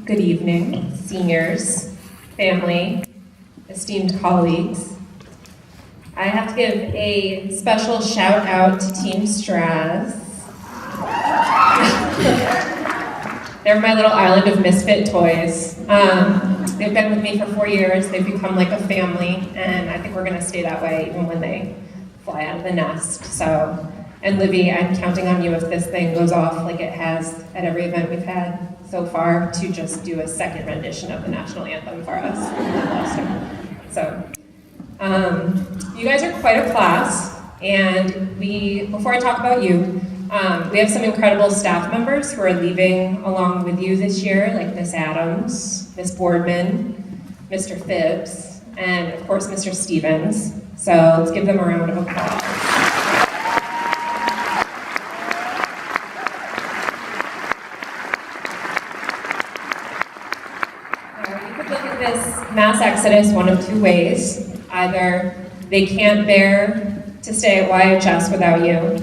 Good evening, seniors, family, esteemed colleagues. I have to give a special shout out to Team Straz. They're my little island of misfit toys. They've been with me for 4 years. They've become like a family, and I think we're gonna stay that way even when they fly out of the nest. So, and Livy, I'm counting on you if this thing goes off like it has at every event we've had so far to just do a second rendition of the national anthem for us. So, you guys are quite a class, and before I talk about you, we have some incredible staff members who are leaving along with you this year, like Miss Adams, Miss Boardman, Mr. Phibbs, and of course Mr. Stevens. So let's give them a round of applause. You could look at this mass exodus one of two ways. Either they can't bear to stay at YHS without you,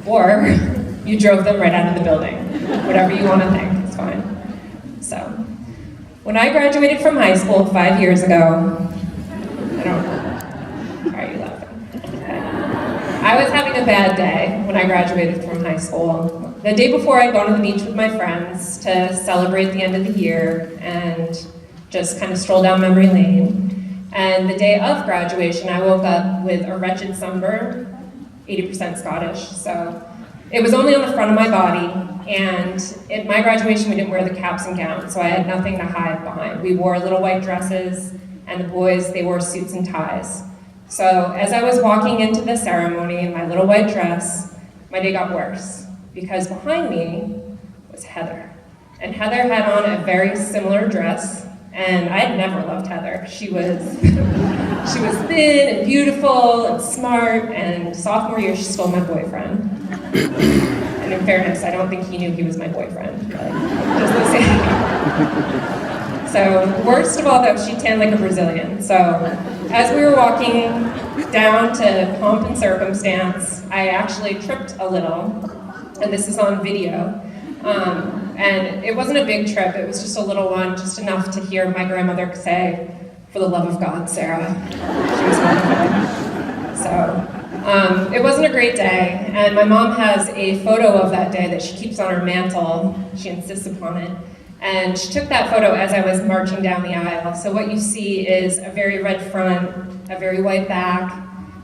or you drove them right out of the building. Whatever you want to think, it's fine. So, when I graduated from high school 5 years ago, why are you laughing? Okay. I was having a bad day when I graduated from high school. The day before, I'd gone to the beach with my friends to celebrate the end of the year and just kind of stroll down memory lane. And the day of graduation, I woke up with a wretched sunburn, 80% Scottish, so it was only on the front of my body, and at my graduation we didn't wear the caps and gowns, so I had nothing to hide behind. We wore little white dresses, and the boys, they wore suits and ties. So as I was walking into the ceremony in my little white dress, my day got worse, because behind me was Heather. And Heather had on a very similar dress, and I had never loved Heather. She was thin and beautiful and smart, and sophomore year she stole my boyfriend. And in fairness, I don't think he knew he was my boyfriend, but just the same. So worst of all though, she tanned like a Brazilian. So as we were walking down to Pomp and Circumstance, I actually tripped a little, and this is on video. And it wasn't a big trip, it was just a little one, just enough to hear my grandmother say, "For the love of God, Sarah." She was wonderful. So, it wasn't a great day, and my mom has a photo of that day that she keeps on her mantle. She insists upon it. And she took that photo as I was marching down the aisle. So what you see is a very red front, a very white back,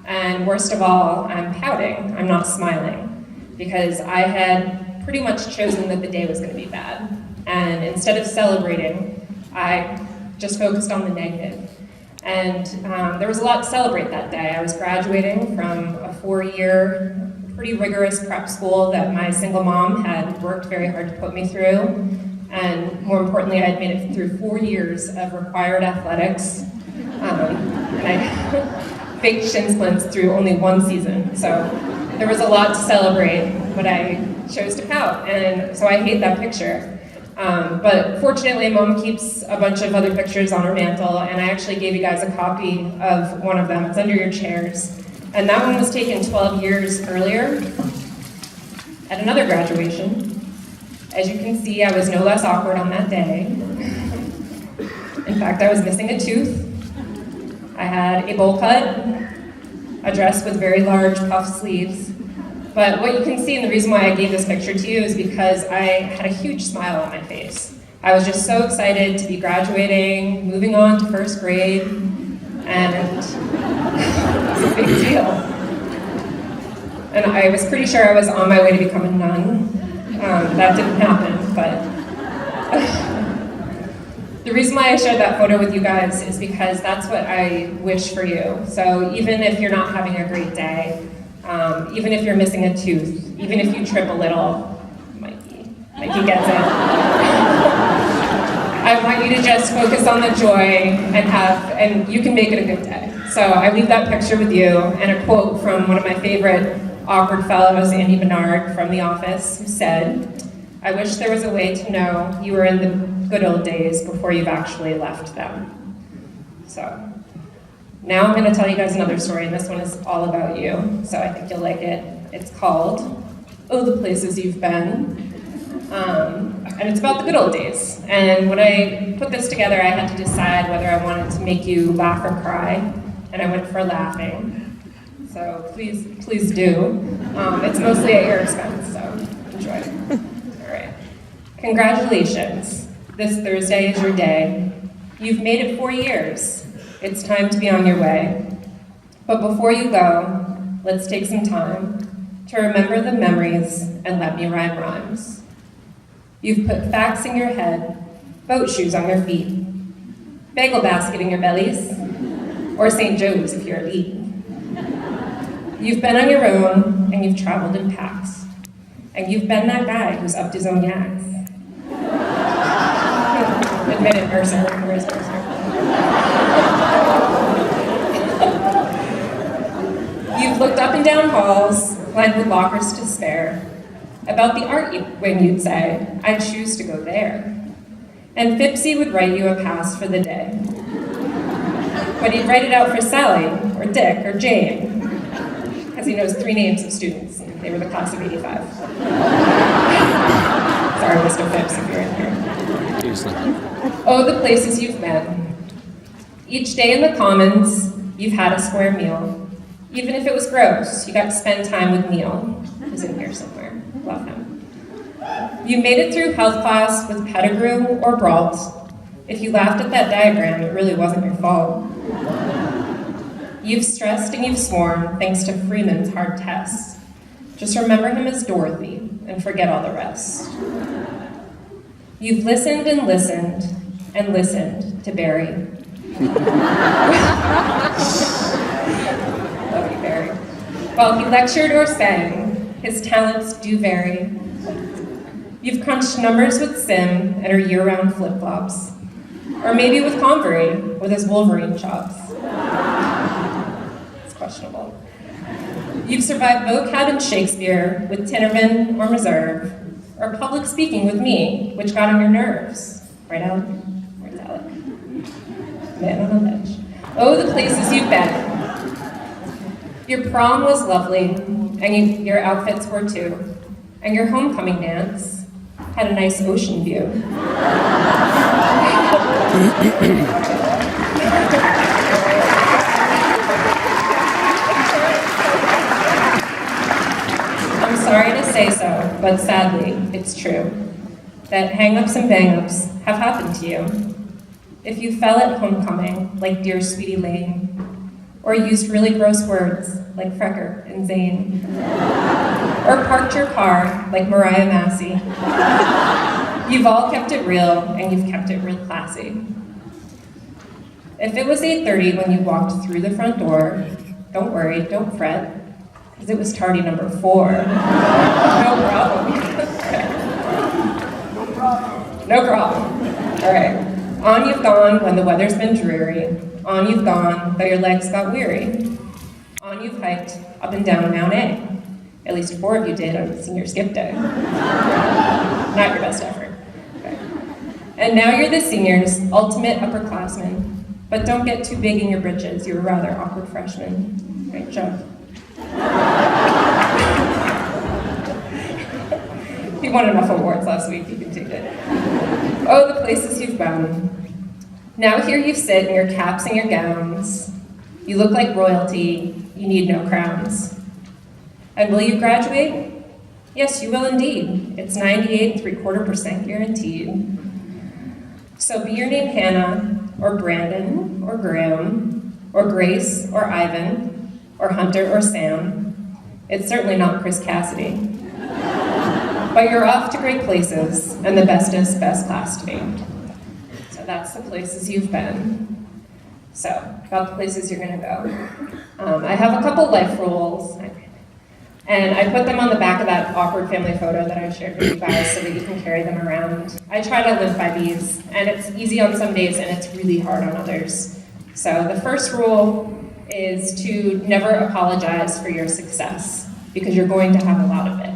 and worst of all, I'm pouting. I'm not smiling, because I had pretty much chosen that the day was going to be bad. And instead of celebrating, I just focused on the negative. And there was a lot to celebrate that day. I was graduating from a 4-year, pretty rigorous prep school that my single mom had worked very hard to put me through. And more importantly, I had made it through 4 years of required athletics. And I faked shin splints through only 1 season. So there was a lot to celebrate, but I chose to pout, and so I hate that picture. But fortunately, Mom keeps a bunch of other pictures on her mantle, and I actually gave you guys a copy of one of them. It's under your chairs. And that one was taken 12 years earlier at another graduation. As you can see, I was no less awkward on that day. In fact, I was missing a tooth. I had a bowl cut, a dress with very large puff sleeves. But what you can see, and the reason why I gave this picture to you, is because I had a huge smile on my face. I was just so excited to be graduating, moving on to first grade, and it was a big deal. And I was pretty sure I was on my way to become a nun. That didn't happen, but the reason why I shared that photo with you guys is because that's what I wish for you. So even if you're not having a great day, even if you're missing a tooth, even if you trip a little, Mikey gets it. I want you to just focus on the joy and you can make it a good day. So I leave that picture with you, and a quote from one of my favorite awkward fellows, Andy Bernard from The Office, who said, "I wish there was a way to know you were in the good old days before you've actually left them." So. Now I'm going to tell you guys another story, and this one is all about you, so I think you'll like it. It's called "Oh, the Places You've Been." And it's about the good old days. And when I put this together, I had to decide whether I wanted to make you laugh or cry, and I went for laughing. So please do. It's mostly at your expense, so enjoy. All right. Congratulations. This Thursday is your day. You've made it 4 years. It's time to be on your way. But before you go, let's take some time to remember the memories and let me rhyme rhymes. You've put facts in your head, boat shoes on your feet, bagel basket in your bellies, or St. Joe's if you're elite. You've been on your own, and you've traveled in packs, and you've been that guy who's upped his own yaks. Admitted Mercer, where's Mercer? You've looked up and down halls, lined with lockers to spare. About the art wing, you'd say, I'd choose to go there. And Fipsy would write you a pass for the day. But he'd write it out for Sally, or Dick, or Jane, because he knows 3 names of students, and they were the class of '85. Sorry, Mr. Phipps, if you're in here. Oh, the places you've been. Each day in the Commons, you've had a square meal. Even if it was gross, you got to spend time with Neil, who's in here somewhere. Love him. You made it through health class with Pettigrew or Brault. If you laughed at that diagram, it really wasn't your fault. You've stressed and you've sworn thanks to Freeman's hard tests. Just remember him as Dorothy and forget all the rest. You've listened and listened and listened to Barry. Love you, Barry. While he lectured or sang, his talents do vary. You've crunched numbers with Sim and her year-round flip-flops. Or maybe with Convery, with his Wolverine chops. It's questionable. You've survived vocab and Shakespeare with Tinnerman or Meserve, or public speaking with me, which got on your nerves. Right, Alec? Where's Alec? Man on a ledge. Oh, the places you've been. Your prom was lovely, and your outfits were too. And your homecoming dance had a nice ocean view. I'm sorry to say so, but sadly, it's true, that hang-ups and bang-ups have happened to you. If you fell at homecoming, like dear Sweetie Lane, or used really gross words, like Frecker and Zane, or parked your car, like Mariah Massey, you've all kept it real, and you've kept it real classy. If it was 8:30 when you walked through the front door, don't worry, don't fret, because it was tardy number 4. No problem. No problem. All right. On you've gone when the weather's been dreary. On you've gone, though your legs got weary. On you've hiked up and down Mount A. At least 4 of you did on senior skip day. Not your best effort. Okay. And now you're the seniors, ultimate upperclassmen. But don't get too big in your britches. You're a rather awkward freshman. Right, Joe? He won enough awards last week, you can take it. Oh, the places you've been. Now here you sit in your caps and your gowns. You look like royalty, you need no crowns. And will you graduate? Yes, you will indeed. It's 98.75% guaranteed. So be your name Hannah, or Brandon, or Graham, or Grace, or Ivan, or Hunter, or Sam. It's certainly not Chris Cassidy. But you're off to great places, and the bestest best class to be. So that's the places you've been. So, about the places you're gonna go. I have a couple life rules, and I put them on the back of that awkward family photo that I shared with you guys so that you can carry them around. I try to live by these, and it's easy on some days and it's really hard on others. So the first rule is to never apologize for your success, because you're going to have a lot of it.